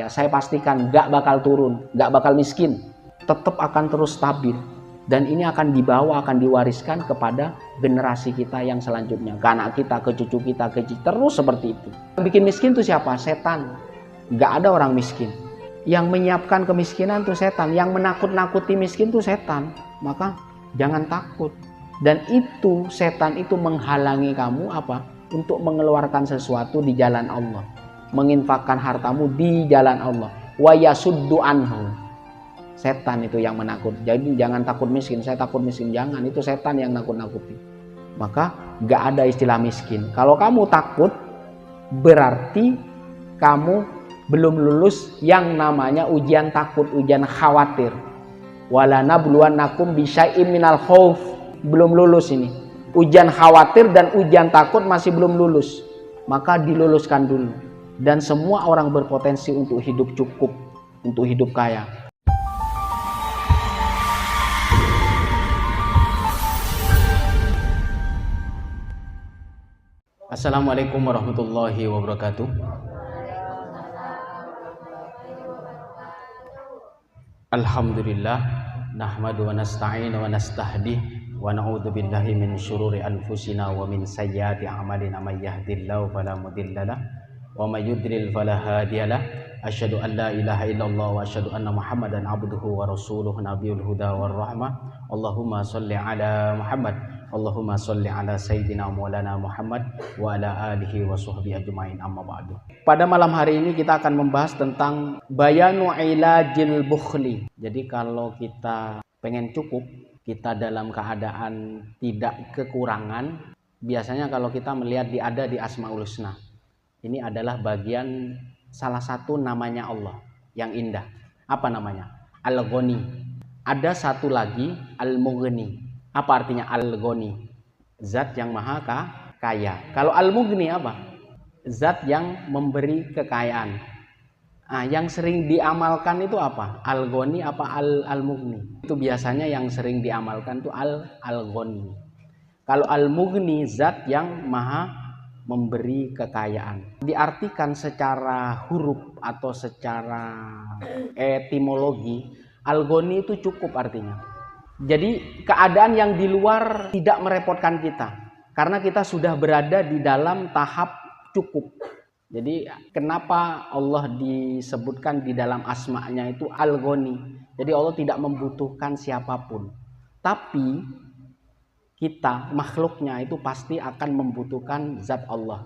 Saya pastikan nggak bakal turun, nggak bakal miskin, tetap akan terus stabil. Dan ini akan dibawa, akan diwariskan kepada generasi kita yang selanjutnya, ke anak kita, ke cucu kita, terus seperti itu. Yang bikin miskin itu siapa? Setan. Nggak ada orang miskin. Yang menyiapkan kemiskinan itu setan. Yang menakut-nakuti miskin itu setan. Maka jangan takut. Dan itu setan itu menghalangi kamu apa? Untuk mengeluarkan sesuatu di jalan Allah, menginfakkan hartamu di jalan Allah. Wa yasuddu anhu. Setan itu yang menakut. Jadi jangan takut miskin. Saya takut miskin, jangan. Itu setan yang nakut-nakuti. Maka gak ada istilah miskin. Kalau kamu takut, berarti kamu belum lulus yang namanya ujian takut, ujian khawatir. Wala nabluwannakum bisyai'im minal khauf. Belum lulus ini. Ujian khawatir dan ujian takut masih belum lulus. Maka diluluskan dulu. Dan semua orang berpotensi untuk hidup cukup, untuk hidup kaya. Assalamualaikum warahmatullahi wabarakatuh. Alhamdulillah, nahmadu wa nasta'inu wa nastahdi wa na'udzu billahi min syururi anfusina wa min sayyiati a'malina may yahdihillahu fala mudhillalah wa may yudlil fala hadiyalah. Asyhadu an la ilaha illallah wa asyhadu anna Muhammadan abduhu wa rasuluhu nabiyul huda war rahmah. Allahumma shalli ala Muhammad. Allahumma sholli ala sayyidina maulana Muhammad wa ala alihi wa sahbihi ajma'in, amma ba'du. Pada malam hari ini kita akan membahas tentang bayanu ilajil bukhli. Jadi kalau kita pengen cukup, kita dalam keadaan tidak kekurangan, biasanya kalau kita melihat ada di Asmaul Husna. Ini adalah bagian salah satu namanya Allah yang indah. Apa namanya? Al-Ghani. Ada satu lagi Al-Mughni. Apa artinya Al-Ghani? Zat yang maha kaya. Kalau Al-Mughni apa? Zat yang memberi kekayaan. Yang sering diamalkan itu apa? Al-Ghani apa Al-Mughni? Itu biasanya yang sering diamalkan itu Al-Ghani. Kalau Al-Mughni, zat yang maha memberi kekayaan. Diartikan secara huruf atau secara etimologi, Al-Ghani itu cukup artinya. Jadi keadaan yang di luar tidak merepotkan kita, karena kita sudah berada di dalam tahap cukup. Jadi kenapa Allah disebutkan di dalam asma'nya itu Al-Ghani? Jadi Allah tidak membutuhkan siapapun. Tapi kita makhluknya itu pasti akan membutuhkan zat Allah,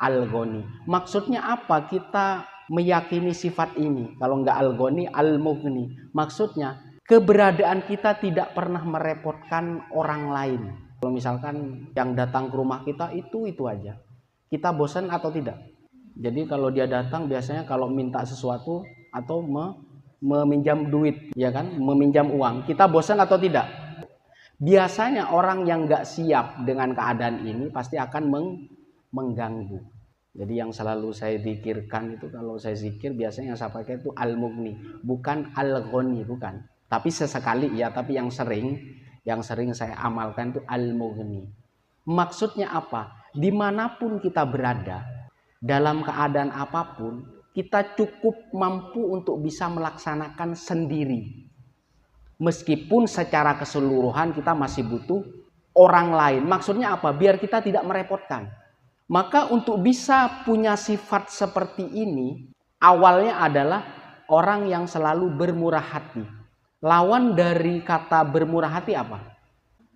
Al-Ghani. Maksudnya apa kita meyakini sifat ini? Kalau enggak Al-Ghani, Al-Mughni. Maksudnya keberadaan kita tidak pernah merepotkan orang lain. Kalau misalkan yang datang ke rumah kita itu aja, kita bosan atau tidak? Jadi kalau dia datang biasanya kalau minta sesuatu atau meminjam duit, ya kan, meminjam uang, kita bosan atau tidak? Biasanya orang yang nggak siap dengan keadaan ini pasti akan mengganggu. Jadi yang selalu saya zikirkan itu, kalau saya zikir biasanya yang saya pakai itu Al-Mughni, bukan Al-Ghani, bukan. Tapi sesekali ya, tapi yang sering saya amalkan itu Al-Mughni. Maksudnya apa? Dimanapun kita berada, dalam keadaan apapun, kita cukup mampu untuk bisa melaksanakan sendiri. Meskipun secara keseluruhan kita masih butuh orang lain. Maksudnya apa? Biar kita tidak merepotkan. Maka untuk bisa punya sifat seperti ini, awalnya adalah orang yang selalu bermurah hati. Lawan dari kata bermurah hati apa?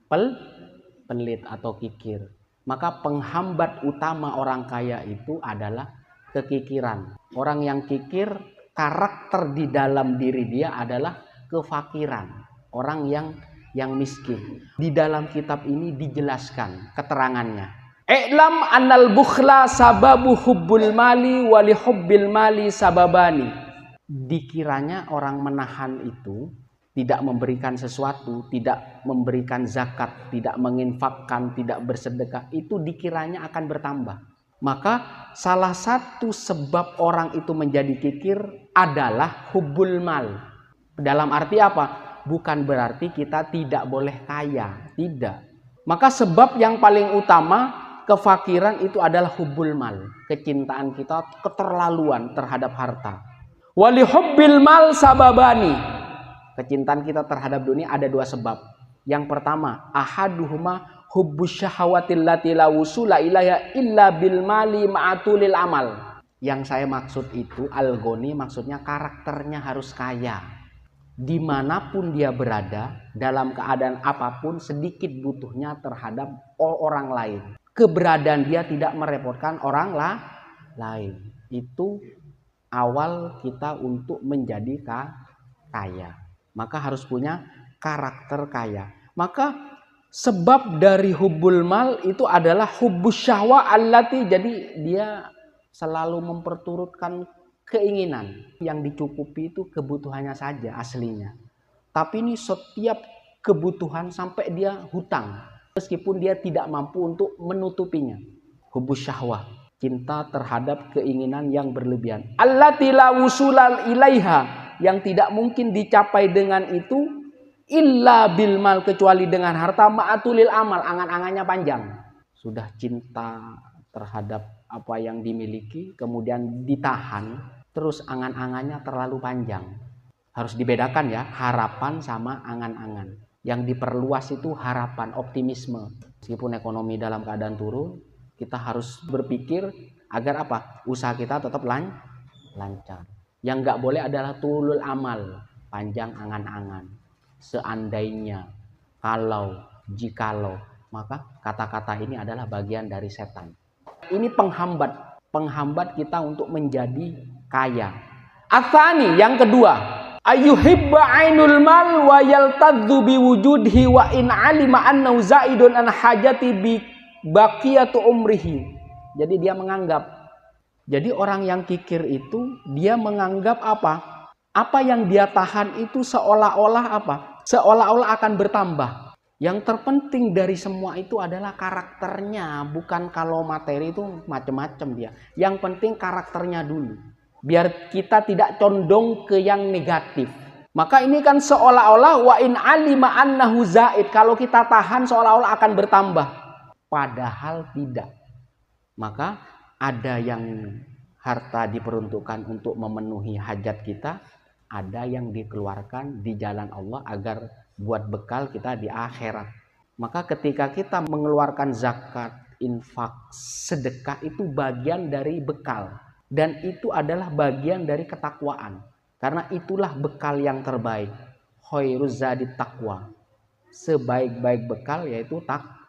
Pelit atau kikir. Maka penghambat utama orang kaya itu adalah kekikiran. Orang yang kikir, karakter di dalam diri dia adalah kefakiran. Orang yang miskin. Di dalam kitab ini dijelaskan keterangannya. I'lam annal bukhla sababu hubbul mali wali hubbil mali sababani. Dikiranya orang menahan itu, tidak memberikan sesuatu, tidak memberikan zakat, tidak menginfakkan, tidak bersedekah, itu dikiranya akan bertambah. Maka salah satu sebab orang itu menjadi kikir adalah hubbul mal. Dalam arti apa? Bukan berarti kita tidak boleh kaya, tidak. Maka sebab yang paling utama kefakiran itu adalah hubbul mal, kecintaan kita keterlaluan terhadap harta. Wali hubbil mal sababani. Kecintaan kita terhadap dunia ada dua sebab. Yang pertama, ahaduhuma hubbus syahawatil lati la wusula ilaiha illa bil mali ma'atulil amal. Yang saya maksud itu al-ghani, maksudnya karakternya harus kaya. Dimanapun dia berada, dalam keadaan apapun, sedikit butuhnya terhadap orang lain. Keberadaan dia tidak merepotkan orang lain. Itu awal kita untuk menjadi kaya. Maka harus punya karakter kaya. Maka sebab dari hubbul mal itu adalah hubbus syahwa allati, jadi dia selalu memperturutkan keinginan. Yang dicukupi itu kebutuhannya saja aslinya. Tapi ini setiap kebutuhan sampai dia hutang. Meskipun dia tidak mampu untuk menutupinya. Hubbus syahwa, cinta terhadap keinginan yang berlebihan. Allati la wusulal ilaiha, yang tidak mungkin dicapai dengan itu illa bil mal, kecuali dengan harta ma'atulil amal, angan-angannya panjang. Sudah cinta terhadap apa yang dimiliki, kemudian ditahan, terus angan-angannya terlalu panjang. Harus dibedakan ya, harapan sama angan-angan. Yang diperluas itu harapan, optimisme. Meskipun ekonomi dalam keadaan turun, kita harus berpikir agar apa? Usaha kita tetap lancar. Yang nggak boleh adalah tulul amal, panjang angan-angan. Seandainya, kalau, jikalau, maka kata-kata ini adalah bagian dari setan. Ini penghambat kita untuk menjadi kaya. Atsani, yang kedua, ayyuhibba ainul mal wa yaltadzu biwujudhi wa in alima annahu zaidun an hajati bi baqiyatu umrihi. Jadi dia menganggap, jadi orang yang kikir itu dia menganggap apa? Apa yang dia tahan itu seolah-olah apa? Seolah-olah akan bertambah. Yang terpenting dari semua itu adalah karakternya, bukan kalau materi itu macam-macam dia. Yang penting karakternya dulu. Biar kita tidak condong ke yang negatif. Maka ini kan seolah-olah wa in alima annahu zaid. Kalau kita tahan seolah-olah akan bertambah. Padahal tidak. Maka ada yang harta diperuntukkan untuk memenuhi hajat kita. Ada yang dikeluarkan di jalan Allah agar buat bekal kita di akhirat. Maka ketika kita mengeluarkan zakat, infak, sedekah, itu bagian dari bekal. Dan itu adalah bagian dari ketakwaan. Karena itulah bekal yang terbaik. Khairuz zadi taqwa. Sebaik-baik bekal yaitu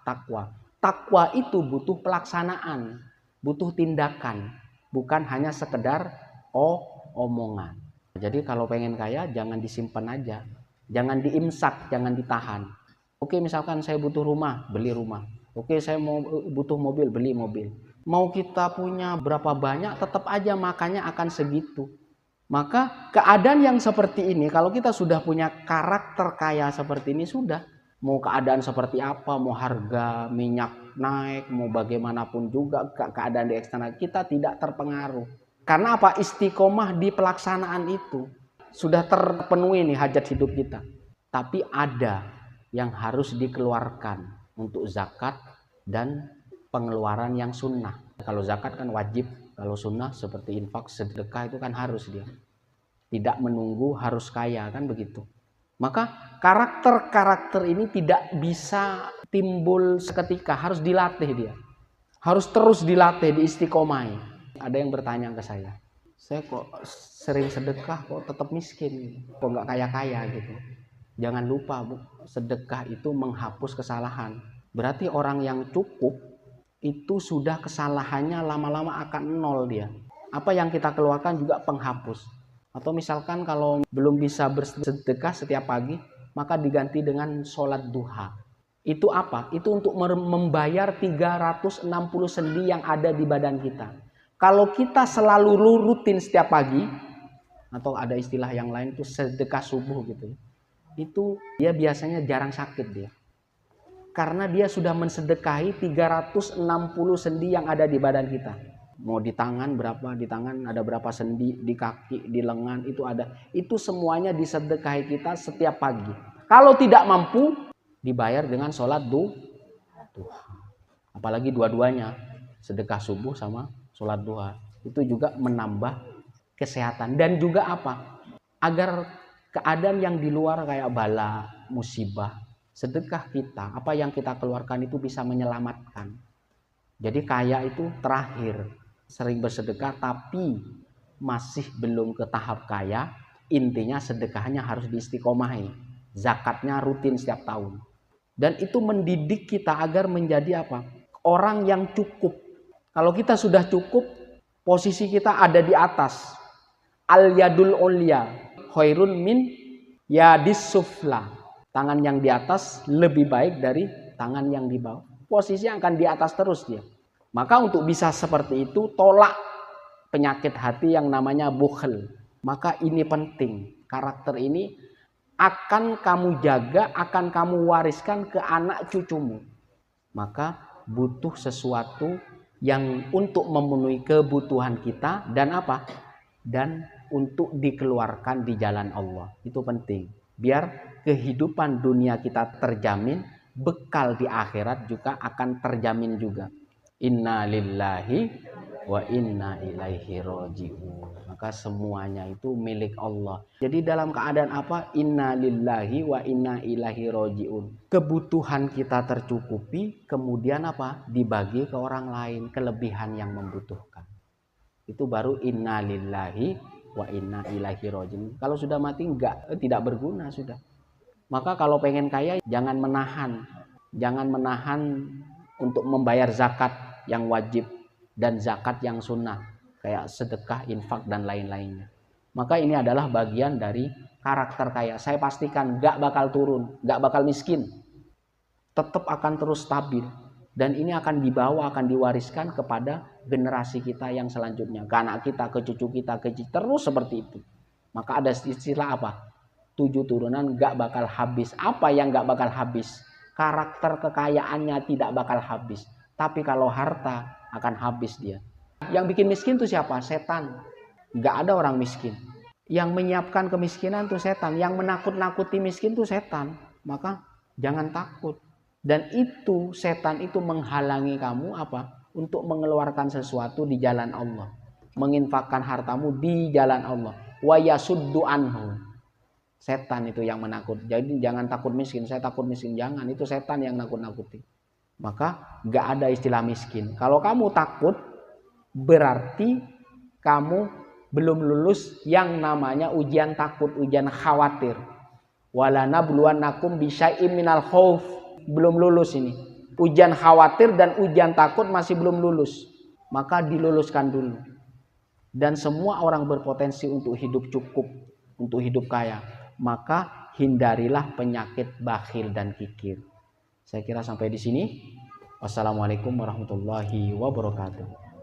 takwa. Takwa itu butuh pelaksanaan, butuh tindakan, bukan hanya sekedar omongan. Jadi kalau pengen kaya jangan disimpan aja, jangan diimsak, jangan ditahan. Oke, misalkan saya butuh rumah, beli rumah. Oke, saya butuh mobil, beli mobil. Mau kita punya berapa banyak, tetap aja makannya akan segitu. Maka keadaan yang seperti ini, kalau kita sudah punya karakter kaya seperti ini, sudah. Mau keadaan seperti apa, mau harga minyak naik, mau bagaimanapun juga keadaan di eksternal, kita tidak terpengaruh. Karena apa? Istiqomah di pelaksanaan itu. Sudah terpenuhi nih hajat hidup kita. Tapi ada yang harus dikeluarkan untuk zakat dan pengeluaran yang sunnah. Kalau zakat kan wajib, kalau sunnah seperti infak, sedekah itu kan harus dia. Tidak menunggu harus kaya, kan begitu. Maka karakter-karakter ini tidak bisa timbul seketika, harus dilatih dia. Harus terus dilatih, diistiqomahi. Ada yang bertanya ke saya kok sering sedekah kok tetap miskin, kok nggak kaya-kaya gitu. Jangan lupa Bu, sedekah itu menghapus kesalahan. Berarti orang yang cukup itu sudah kesalahannya lama-lama akan nol dia. Apa yang kita keluarkan juga penghapus. Atau misalkan kalau belum bisa bersedekah setiap pagi, maka diganti dengan sholat duha. Itu apa? Itu untuk membayar 360 sendi yang ada di badan kita. Kalau kita selalu rutin setiap pagi, atau ada istilah yang lain itu sedekah subuh gitu, itu dia biasanya jarang sakit dia. Karena dia sudah mensedekahi 360 sendi yang ada di badan kita. Mau di tangan berapa, di tangan ada berapa sendi, di kaki, di lengan itu ada. Itu semuanya disedekahi kita setiap pagi. Kalau tidak mampu, dibayar dengan sholat duha. Apalagi dua-duanya, sedekah subuh sama sholat duha. Itu juga menambah kesehatan, dan juga apa? Agar keadaan yang di luar kayak bala, musibah, sedekah kita, apa yang kita keluarkan itu bisa menyelamatkan. Jadi kaya itu terakhir, sering bersedekah tapi masih belum ke tahap kaya, intinya sedekahnya harus diistiqomahi, zakatnya rutin setiap tahun. Dan itu mendidik kita agar menjadi apa? Orang yang cukup. Kalau kita sudah cukup, posisi kita ada di atas. Al yadul ulya khairun min yadis sufla. Tangan yang di atas lebih baik dari tangan yang di bawah. Posisi akan di atas terus dia. Maka untuk bisa seperti itu, tolak penyakit hati yang namanya bukhl. Maka ini penting. Karakter ini akan kamu jaga, akan kamu wariskan ke anak cucumu. Maka butuh sesuatu yang untuk memenuhi kebutuhan kita dan apa? Dan untuk dikeluarkan di jalan Allah. Itu penting. Biar kehidupan dunia kita terjamin, bekal di akhirat juga akan terjamin juga. Inna lillahi wa inna ilaihi raji'un. Maka semuanya itu milik Allah. Jadi dalam keadaan apa? Inna lillahi wa inna ilaihi raji'un. Kebutuhan kita tercukupi, kemudian apa? Dibagi ke orang lain, kelebihan yang membutuhkan. Itu baru inna lillahi wa inna ilaihi raji'un. Kalau sudah mati tidak berguna sudah. Maka kalau pengen kaya jangan menahan untuk membayar zakat yang wajib dan zakat yang sunnah, kayak sedekah, infak dan lain-lainnya. Maka ini adalah bagian dari karakter kaya. Saya pastikan gak bakal turun, gak bakal miskin, tetap akan terus stabil. Dan ini akan dibawa, akan diwariskan kepada generasi kita yang selanjutnya, ke anak kita, ke cucu kita, terus seperti itu. Maka ada istilah apa? 7 turunan gak bakal habis. Apa yang gak bakal habis? Karakter kekayaannya tidak bakal habis. Tapi kalau harta akan habis dia. Yang bikin miskin itu siapa? Setan. Gak ada orang miskin. Yang menyiapkan kemiskinan itu setan. Yang menakut-nakuti miskin itu setan. Maka jangan takut. Dan itu setan itu menghalangi kamu apa? Untuk mengeluarkan sesuatu di jalan Allah. Menginfakkan hartamu di jalan Allah. Wa yasuddu anhu. Setan itu yang menakut. Jadi jangan takut miskin. Saya takut miskin. Jangan. Itu setan yang nakut-nakuti. Maka gak ada istilah miskin. Kalau kamu takut, berarti kamu belum lulus yang namanya ujian takut, ujian khawatir. Wala nabluwannakum bisyai'im minal khauf. Belum lulus ini. Ujian khawatir dan ujian takut masih belum lulus. Maka diluluskan dulu. Dan semua orang berpotensi untuk hidup cukup, untuk hidup kaya. Maka hindarilah penyakit bakhil dan kikir. Saya kira sampai di sini. Wassalamualaikum warahmatullahi wabarakatuh.